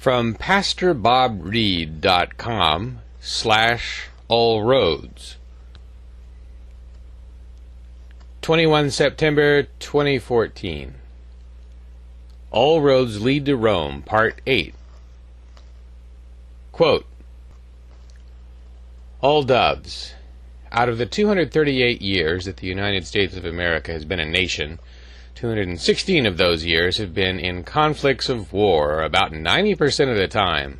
From PastorBobReed.com/allroads. 21 September 2014. All Roads Lead to Rome, Part 8. Quote, All doves. Out of the 238 years that the United States of America has been a nation, 216 of those years have been in conflicts of war, about 90% of the time.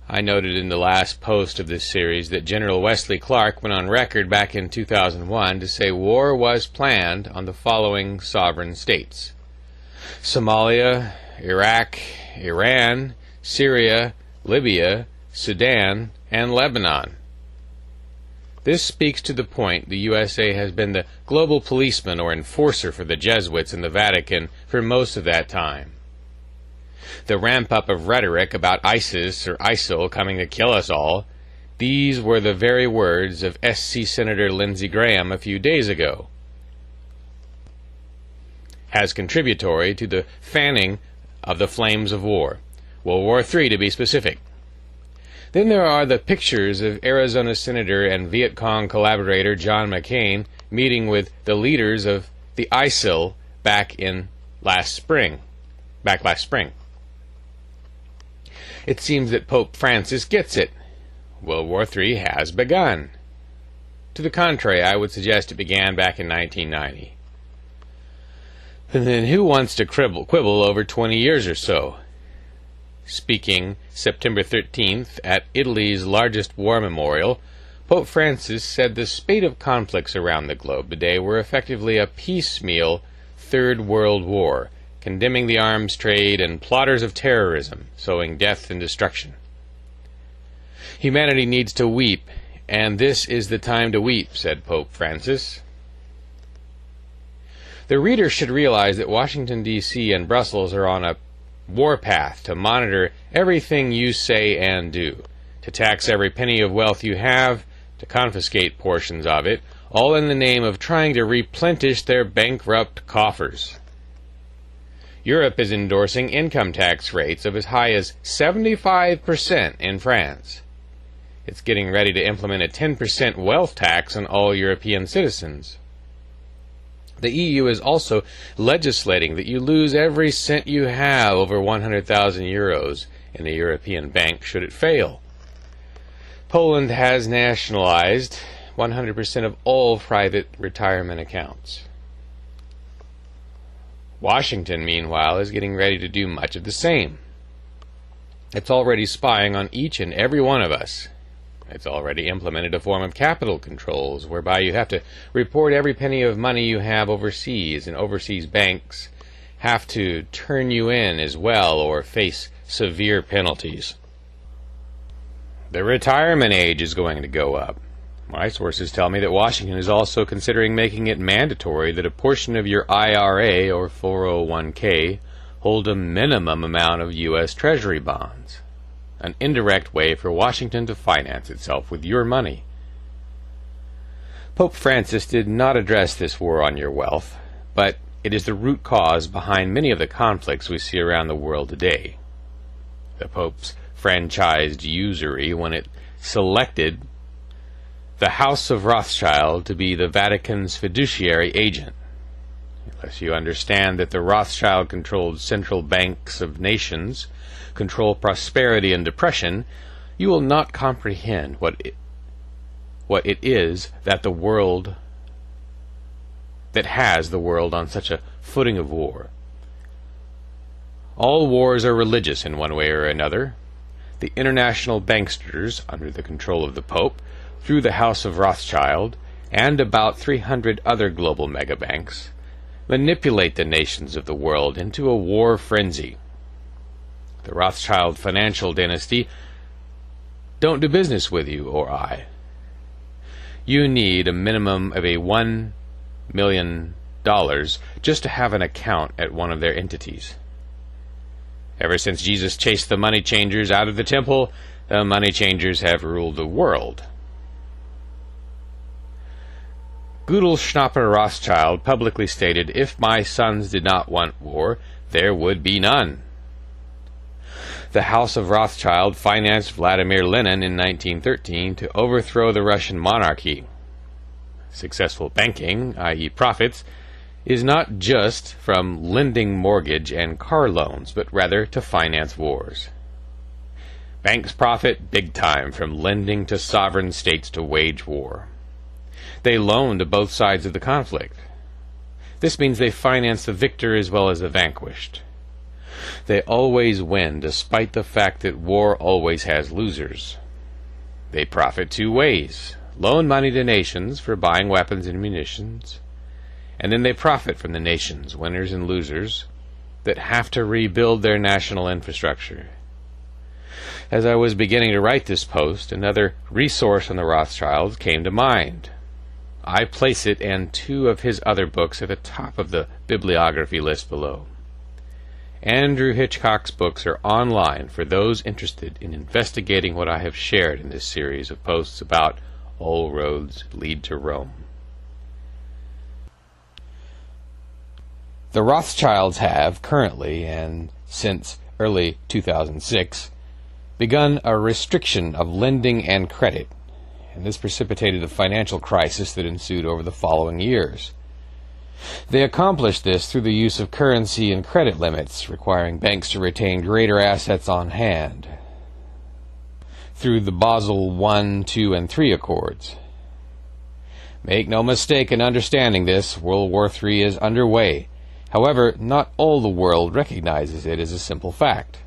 I noted in the last post of this series that General Wesley Clark went on record back in 2001 to say war was planned on the following sovereign states: Somalia, Iraq, Iran, Syria, Libya, Sudan, and Lebanon. This speaks to the point the USA has been the global policeman or enforcer for the Jesuits in the Vatican for most of that time. The ramp-up of rhetoric about ISIS or ISIL coming to kill us all, these were the very words of SC Senator Lindsey Graham a few days ago, as contributory to the fanning of the flames of war, World War III to be specific. Then there are the pictures of Arizona Senator and Viet Cong collaborator John McCain meeting with the leaders of the ISIL back last spring. It seems that Pope Francis gets it. World War III has begun. To the contrary, I would suggest it began back in 1990. And then who wants to quibble over 20 years or so? Speaking September 13th at Italy's largest war memorial, Pope Francis said the spate of conflicts around the globe today were effectively a piecemeal Third World War, condemning the arms trade and plotters of terrorism, sowing death and destruction. Humanity needs to weep, and this is the time to weep, said Pope Francis. The reader should realize that Washington, D.C. and Brussels are on a warpath to monitor everything you say and do, to tax every penny of wealth you have, to confiscate portions of it, all in the name of trying to replenish their bankrupt coffers. Europe is endorsing income tax rates of as high as 75% in France. It's getting ready to implement a 10% wealth tax on all European citizens. The EU is also legislating that you lose every cent you have over 100,000 euros in a European bank should it fail. Poland has nationalized 100% of all private retirement accounts. Washington, meanwhile, is getting ready to do much of the same. It's already spying on each and every one of us. It's already implemented a form of capital controls whereby you have to report every penny of money you have overseas, and overseas banks have to turn you in as well or face severe penalties. The retirement age is going to go up. My sources tell me that Washington is also considering making it mandatory that a portion of your IRA or 401k hold a minimum amount of U.S. Treasury bonds, an indirect way for Washington to finance itself with your money. Pope Francis did not address this war on your wealth, but it is the root cause behind many of the conflicts we see around the world today. The Pope's franchised usury when it selected the House of Rothschild to be the Vatican's fiduciary agent. Unless you understand that the Rothschild-controlled central banks of nations control prosperity and depression, you will not comprehend what it is that has the world on such a footing of war. All wars are religious in one way or another. The international banksters, under the control of the Pope, through the House of Rothschild, and about 300 other global megabanks, manipulate the nations of the world into a war frenzy. The Rothschild financial dynasty don't do business with you or I. You need a minimum of $1 million just to have an account at one of their entities. Ever since Jesus chased the money changers out of the temple, the money changers have ruled the world. Gudelschnapper Rothschild publicly stated, "If my sons did not want war, there would be none." The House of Rothschild financed Vladimir Lenin in 1913 to overthrow the Russian monarchy. Successful banking, i.e. profits, is not just from lending mortgage and car loans, but rather to finance wars. Banks profit big time from lending to sovereign states to wage war. They loan to both sides of the conflict. This means they finance the victor as well as the vanquished. They always win, despite the fact that war always has losers. They profit two ways: loan money to nations for buying weapons and munitions, and then they profit from the nations, winners and losers, that have to rebuild their national infrastructure. As I was beginning to write this post, another resource on the Rothschilds came to mind. I place it and two of his other books at the top of the bibliography list below. Andrew Hitchcock's books are online for those interested in investigating what I have shared in this series of posts about All Roads Lead to Rome. The Rothschilds have currently, and since early 2006, begun a restriction of lending and credit, and this precipitated the financial crisis that ensued over the following years. They accomplished this through the use of currency and credit limits, requiring banks to retain greater assets on hand, through the Basel I, II, and III Accords. Make no mistake in understanding this, World War III is underway. However, not all the world recognizes it as a simple fact.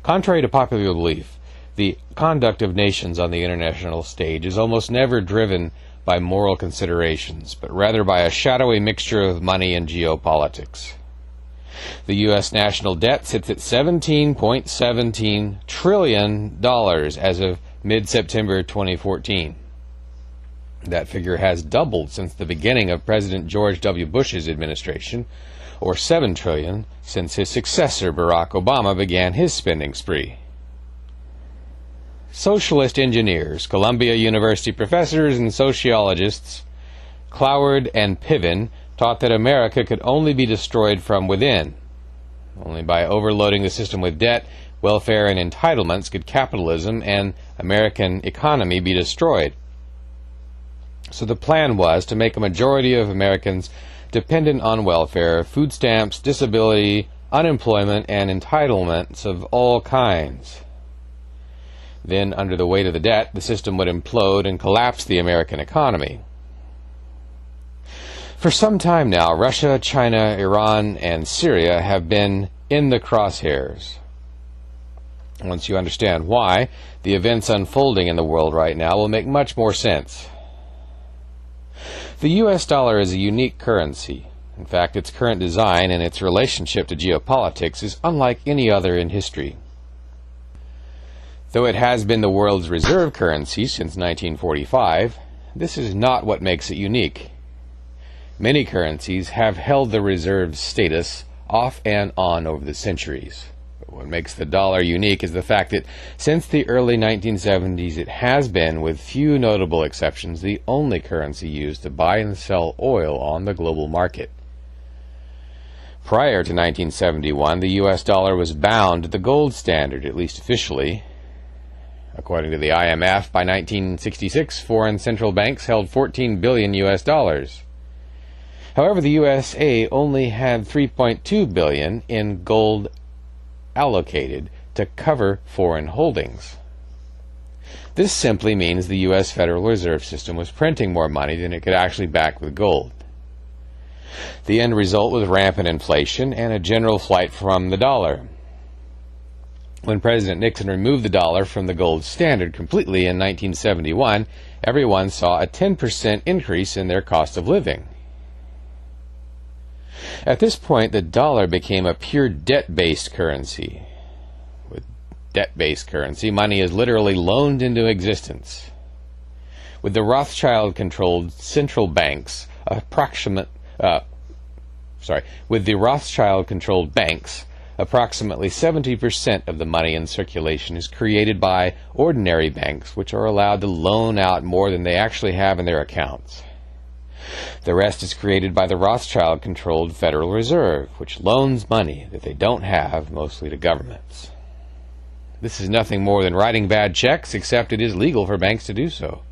Contrary to popular belief, the conduct of nations on the international stage is almost never driven by moral considerations, but rather by a shadowy mixture of money and geopolitics. The U.S. national debt sits at $17.17 trillion as of mid-September 2014. That figure has doubled since the beginning of President George W. Bush's administration, or $7 trillion since his successor Barack Obama began his spending spree. Socialist engineers, Columbia University professors, and sociologists Cloward and Piven taught that America could only be destroyed from within. Only by overloading the system with debt, welfare, and entitlements could capitalism and American economy be destroyed. So the plan was to make a majority of Americans dependent on welfare, food stamps, disability, unemployment, and entitlements of all kinds. Then, under the weight of the debt, the system would implode and collapse the American economy. For some time now, Russia, China, Iran, and Syria have been in the crosshairs. Once you understand why, the events unfolding in the world right now will make much more sense. The U.S. dollar is a unique currency. In fact, its current design and its relationship to geopolitics is unlike any other in history. Though it has been the world's reserve currency since 1945, this is not what makes it unique. Many currencies have held the reserve status off and on over the centuries. But what makes the dollar unique is the fact that since the early 1970s it has been, with few notable exceptions, the only currency used to buy and sell oil on the global market. Prior to 1971, the U.S. dollar was bound to the gold standard, at least officially. According to the IMF, by 1966, foreign central banks held $14 billion U.S. dollars. However, the USA only had $3.2 billion in gold allocated to cover foreign holdings. This simply means the U.S. Federal Reserve System was printing more money than it could actually back with gold. The end result was rampant inflation and a general flight from the dollar. When President Nixon removed the dollar from the gold standard completely in 1971, everyone saw a 10% increase in their cost of living. At this point, the dollar became a pure debt-based currency. With debt-based currency, money is literally loaned into existence. With the Rothschild-controlled central banks, approximately 70% of the money in circulation is created by ordinary banks, which are allowed to loan out more than they actually have in their accounts. The rest is created by the Rothschild-controlled Federal Reserve, which loans money that they don't have, mostly to governments. This is nothing more than writing bad checks, except it is legal for banks to do so.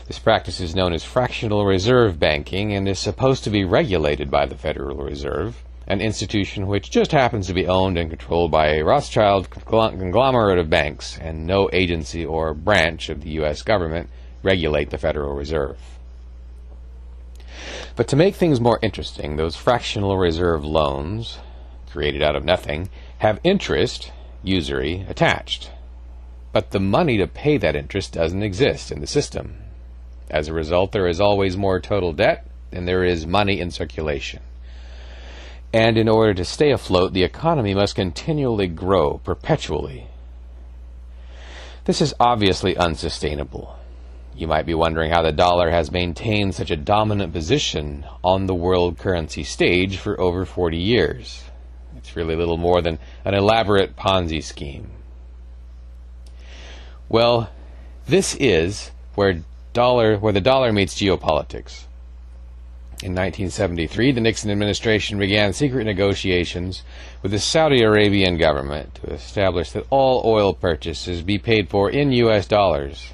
This practice is known as fractional reserve banking and is supposed to be regulated by the Federal Reserve, an institution which just happens to be owned and controlled by a Rothschild conglomerate of banks, and no agency or branch of the U.S. government regulate the Federal Reserve. But to make things more interesting, those fractional reserve loans, created out of nothing, have interest, usury, attached. But the money to pay that interest doesn't exist in the system. As a result, there is always more total debt than there is money in circulation. And in order to stay afloat, the economy must continually grow, perpetually. This is obviously unsustainable. You might be wondering how the dollar has maintained such a dominant position on the world currency stage for over 40 years. It's really little more than an elaborate Ponzi scheme. Well, this is where the dollar meets geopolitics. In 1973, the Nixon administration began secret negotiations with the Saudi Arabian government to establish that all oil purchases be paid for in U.S. dollars.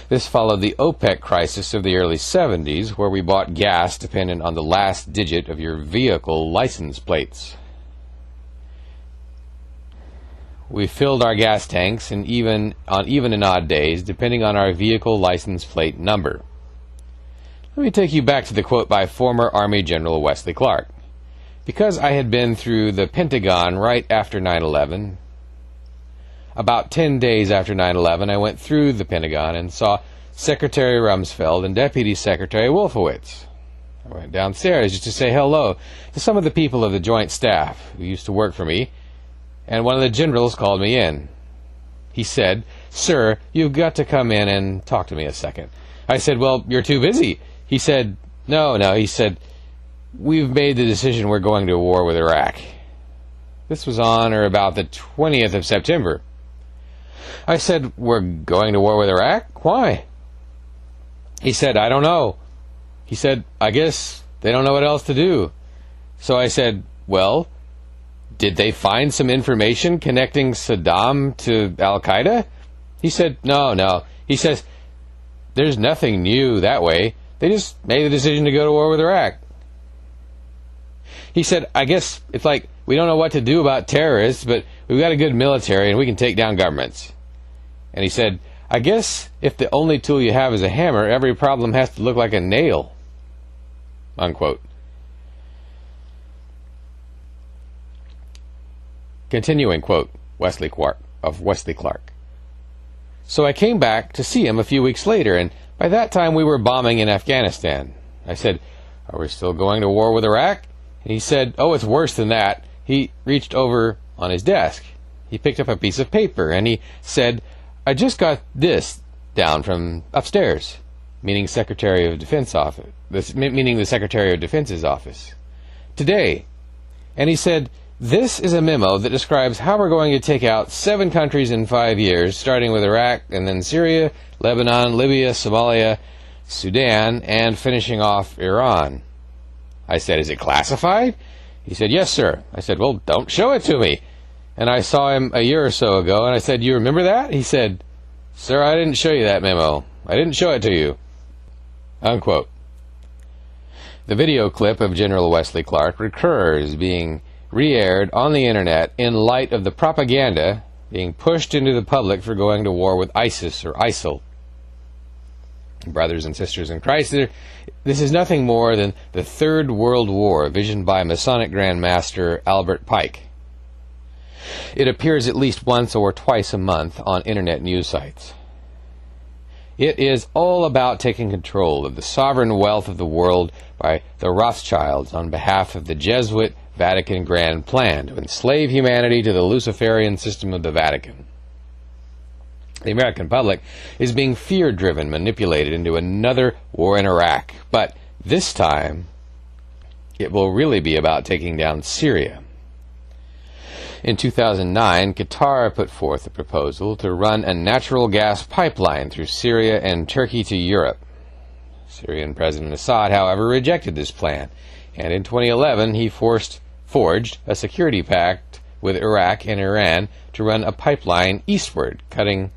This followed the OPEC crisis of the early 70s, where we bought gas dependent on the last digit of your vehicle license plates. We filled our gas tanks on even and odd days, depending on our vehicle license plate number. Let me take you back to the quote by former Army General Wesley Clark. Because I had been through the Pentagon right after 9/11, about 10 days after 9/11, I went through the Pentagon and saw Secretary Rumsfeld and Deputy Secretary Wolfowitz. I went downstairs just to say hello to some of the people of the Joint Staff who used to work for me, and one of the generals called me in. He said, "Sir, you've got to come in and talk to me a second." I said, "Well, you're too busy." He said, No, he said, "We've made the decision we're going to war with Iraq." This was on or about the 20th of September. I said, "We're going to war with Iraq? Why?" He said, "I don't know." He said, "I guess they don't know what else to do." So I said, "Well, did they find some information connecting Saddam to Al-Qaeda?" He said, No. He says, "There's nothing new that way. They just made the decision to go to war with Iraq." He said, "I guess it's like we don't know what to do about terrorists, but we've got a good military and we can take down governments." And he said, "I guess if the only tool you have is a hammer, every problem has to look like a nail." Unquote. Continuing quote, Wesley Clark. So I came back to see him a few weeks later, and by that time we were bombing in Afghanistan. I said, "Are we still going to war with Iraq?" And he said, "Oh, it's worse than that." He reached over on his desk. He picked up a piece of paper, and he said, "I just got this down from upstairs," meaning Secretary of Defense office. Meaning the Secretary of Defense's office. "Today." And he said, "This is a memo that describes how we're going to take out 7 countries in 5 years, starting with Iraq, and then Syria, Lebanon, Libya, Somalia, Sudan, and finishing off Iran." I said, "Is it classified?" He said, "Yes, sir." I said, "Well, don't show it to me." And I saw him a year or so ago, and I said, "You remember that?" He said, "Sir, I didn't show you that memo. I didn't show it to you." Unquote. The video clip of General Wesley Clark recurs, being re-aired on the internet in light of the propaganda being pushed into the public for going to war with ISIS or ISIL. Brothers and sisters in Christ, this is nothing more than the Third World War visioned by Masonic Grand Master Albert Pike. It appears at least once or twice a month on internet news sites. It is all about taking control of the sovereign wealth of the world by the Rothschilds on behalf of the Jesuit Vatican Grand Plan to enslave humanity to the Luciferian system of the Vatican. The American public is being fear-driven, manipulated into another war in Iraq, but this time it will really be about taking down Syria. In 2009, Qatar put forth a proposal to run a natural gas pipeline through Syria and Turkey to Europe. Syrian President Assad, however, rejected this plan, and in 2011 he forged a security pact with Iraq and Iran to run a pipeline eastward, cutting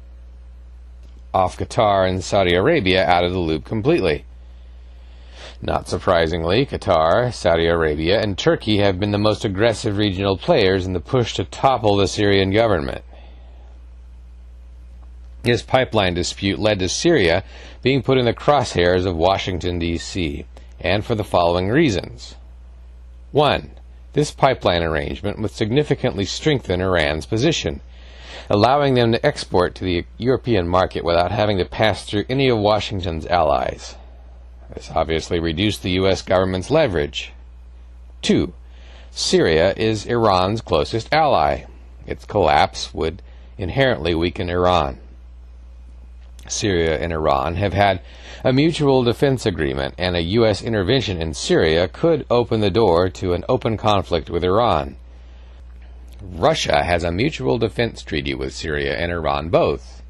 off Qatar and Saudi Arabia out of the loop completely. Not surprisingly, Qatar, Saudi Arabia, and Turkey have been the most aggressive regional players in the push to topple the Syrian government. This pipeline dispute led to Syria being put in the crosshairs of Washington, D.C., and for the following reasons. 1. This pipeline arrangement would significantly strengthen Iran's position, allowing them to export to the European market without having to pass through any of Washington's allies. This obviously reduced the U.S. government's leverage. 2. Syria is Iran's closest ally. Its collapse would inherently weaken Iran. Syria and Iran have had a mutual defense agreement, and a U.S. intervention in Syria could open the door to an open conflict with Iran. Russia has a mutual defense treaty with Syria and Iran both.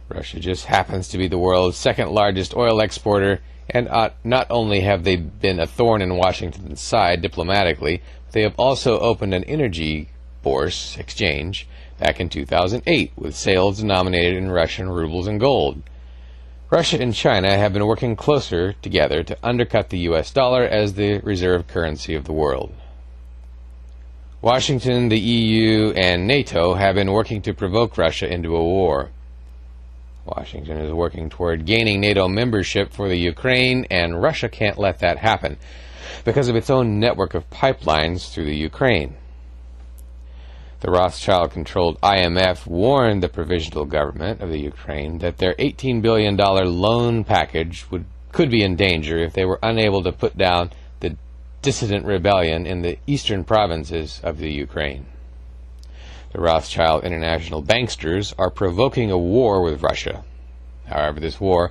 Russia just happens to be the world's second largest oil exporter, and not only have they been a thorn in Washington's side diplomatically, but they have also opened an energy bourse exchange back in 2008 with sales denominated in Russian rubles and gold. Russia and China have been working closer together to undercut the U.S. dollar as the reserve currency of the world. Washington, the EU, and NATO have been working to provoke Russia into a war. Washington is working toward gaining NATO membership for the Ukraine, and Russia can't let that happen because of its own network of pipelines through the Ukraine. The Rothschild-controlled IMF warned the provisional government of the Ukraine that their $18 billion loan package could be in danger if they were unable to put down the dissident rebellion in the eastern provinces of the Ukraine. The Rothschild international banksters are provoking a war with Russia. However, this war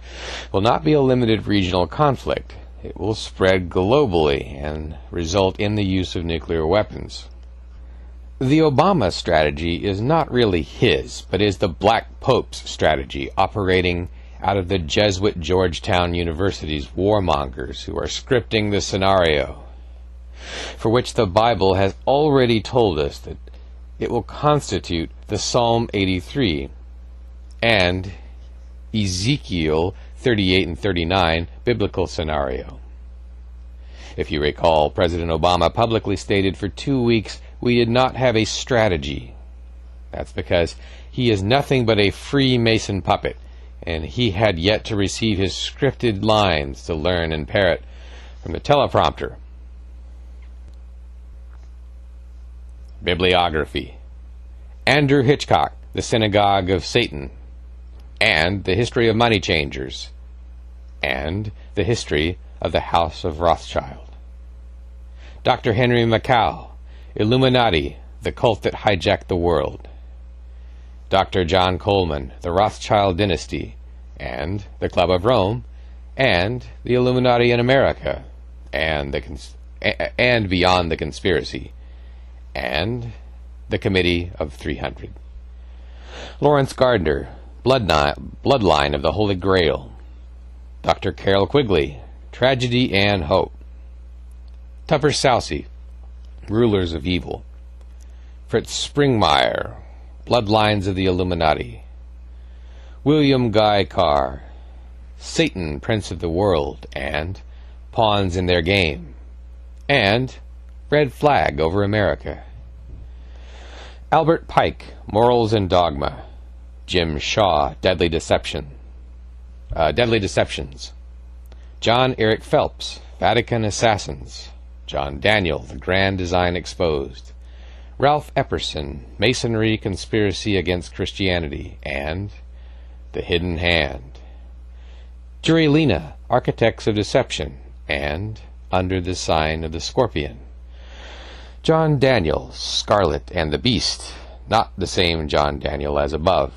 will not be a limited regional conflict. It will spread globally and result in the use of nuclear weapons. The Obama strategy is not really his, but is the Black Pope's strategy, operating out of the Jesuit Georgetown University's warmongers who are scripting the scenario, for which the Bible has already told us that it will constitute the Psalm 83 and Ezekiel 38 and 39 biblical scenario. If you recall, President Obama publicly stated for 2 weeks, "We did not have a strategy." That's because he is nothing but a Freemason puppet, and he had yet to receive his scripted lines to learn and parrot from the teleprompter. Bibliography: Andrew Hitchcock, The Synagogue of Satan, and The History of Money Changers, and The History of the House of Rothschild. Dr. Henry Makow, Illuminati, The Cult That Hijacked the World. Dr. John Coleman, The Rothschild Dynasty, and The Club of Rome, and The Illuminati in America, and Beyond the Conspiracy, and The Committee of 300. Lawrence Gardner, Bloodline of the Holy Grail. Dr. Carroll Quigley, Tragedy and Hope. Tupper Southey, Rulers of Evil. Fritz Springmeier, Bloodlines of the Illuminati. William Guy Carr, Satan, Prince of the World, and Pawns in Their Game, and Red Flag over America. Albert Pike, Morals and Dogma. Jim Shaw, Deadly Deceptions. John Eric Phelps, Vatican Assassins. John Daniel, The Grand Design Exposed. Ralph Epperson, Masonry, Conspiracy Against Christianity, and The Hidden Hand. Jerry Lena, Architects of Deception, and Under the Sign of the Scorpion. John Daniel, Scarlet and the Beast, not the same John Daniel as above.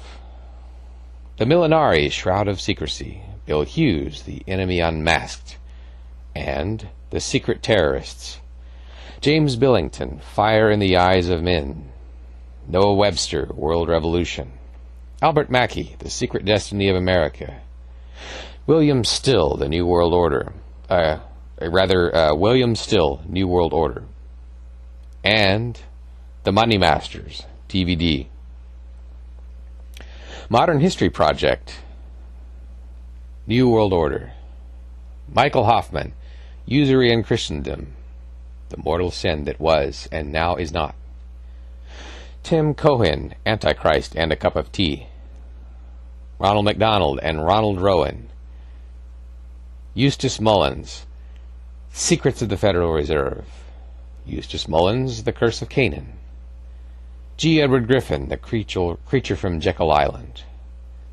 The Millenari, Shroud of Secrecy. Bill Hughes, The Enemy Unmasked, and The Secret Terrorists. James Billington, Fire in the Eyes of Men. Noah Webster, World Revolution. Albert Mackey, The Secret Destiny of America. William Still, The New World Order. William Still, New World Order. And The Money Masters, DVD. Modern History Project, New World Order. Michael Hoffman, Usury and Christendom, The Mortal Sin That Was and Now Is Not. Tim Cohen, Antichrist and a Cup of Tea. Ronald McDonald and Ronald Rowan. Eustace Mullins, Secrets of the Federal Reserve. Eustace Mullins, The Curse of Canaan. G. Edward Griffin, The Creature from Jekyll Island.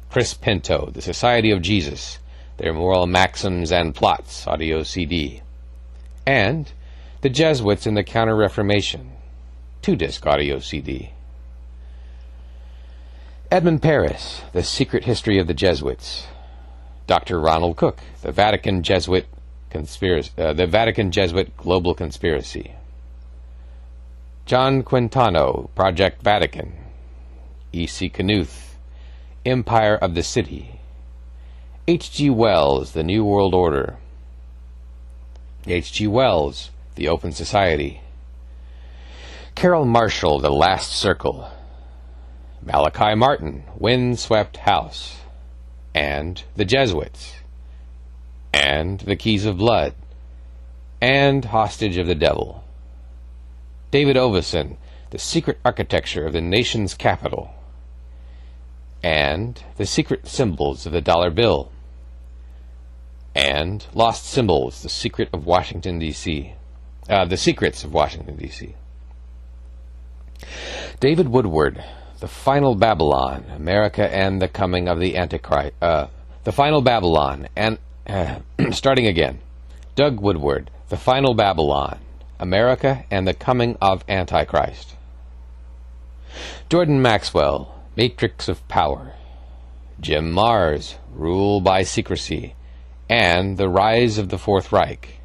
Chris Pinto, The Society of Jesus, Their Moral Maxims and Plots, audio CD. And The Jesuits in the Counter-Reformation, 2-disc audio CD. Edmund Paris, The Secret History of the Jesuits. Dr. Ronald Cook, The Vatican Jesuit Global Conspiracy. John Quintano, Project Vatican. E.C. Knuth, Empire of the City. H.G. Wells, The New World Order. H.G. Wells, The Open Society. Carol Marshall, The Last Circle. Malachi Martin, Windswept House. And The Jesuits. And The Keys of Blood. And Hostage of the Devil. David Oveson, The Secret Architecture of the Nation's Capital. And The Secret Symbols of the Dollar Bill. And Lost Symbols, The Secret of Washington, D.C. The Secrets of Washington, D.C. David Woodward, The Final Babylon, America and the Coming of the Antichrist. The Final Babylon, and starting again. Doug Woodward, The Final Babylon, America and the Coming of Antichrist. Jordan Maxwell, Matrix of Power. Jim Marrs, Rule by Secrecy, and The Rise of the Fourth Reich.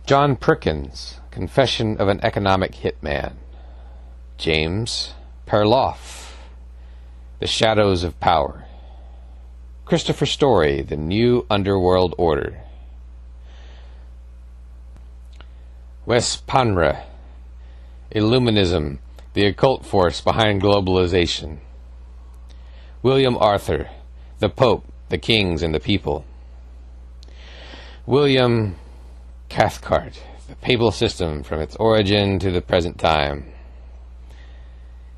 John Perkins, Confession of an Economic Hitman. James Perloff, The Shadows of Power. Christopher Story, The New Underworld Order. Wes Panra, Illuminism, The Occult Force Behind Globalization. William Arthur, The Pope, the Kings, and the People. William Cathcart, The Papal System from its Origin to the Present Time.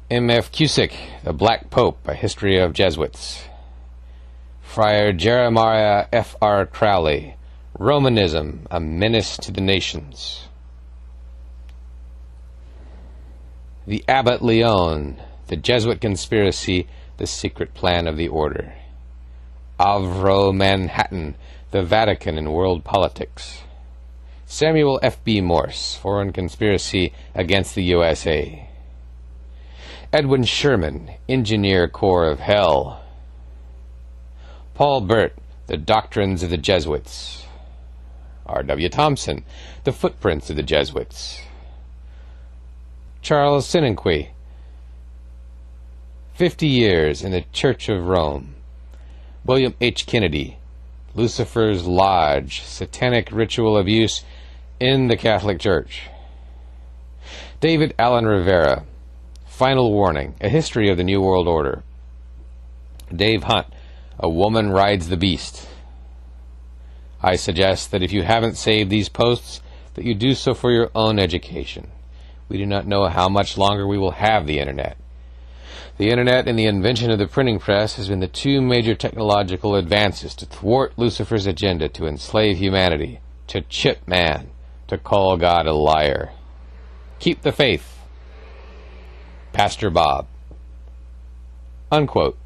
M.F. Cusick, The Black Pope, A History of Jesuits. Friar Jeremiah F.R. Crowley, Romanism, A Menace to the Nations. The Abbot Leon, The Jesuit Conspiracy, The Secret Plan of the Order. Avro Manhattan, The Vatican in World Politics. Samuel F.B. Morse, Foreign Conspiracy Against the USA. Edwin Sherman, Engineer Corps of Hell. Paul Burt, The Doctrines of the Jesuits. R.W. Thompson, The Footprints of the Jesuits. Charles Sinenqui, 50 Years in the Church of Rome. William H. Kennedy, Lucifer's Lodge, Satanic Ritual Abuse in the Catholic Church. David Allen Rivera, Final Warning, A History of the New World Order. Dave Hunt, A Woman Rides the Beast. I suggest that if you haven't saved these posts, that you do so for your own education. We do not know how much longer we will have the Internet. The Internet and the invention of the printing press has been the two major technological advances to thwart Lucifer's agenda to enslave humanity, to chip man, to call God a liar. Keep the faith. Pastor Bob. Unquote.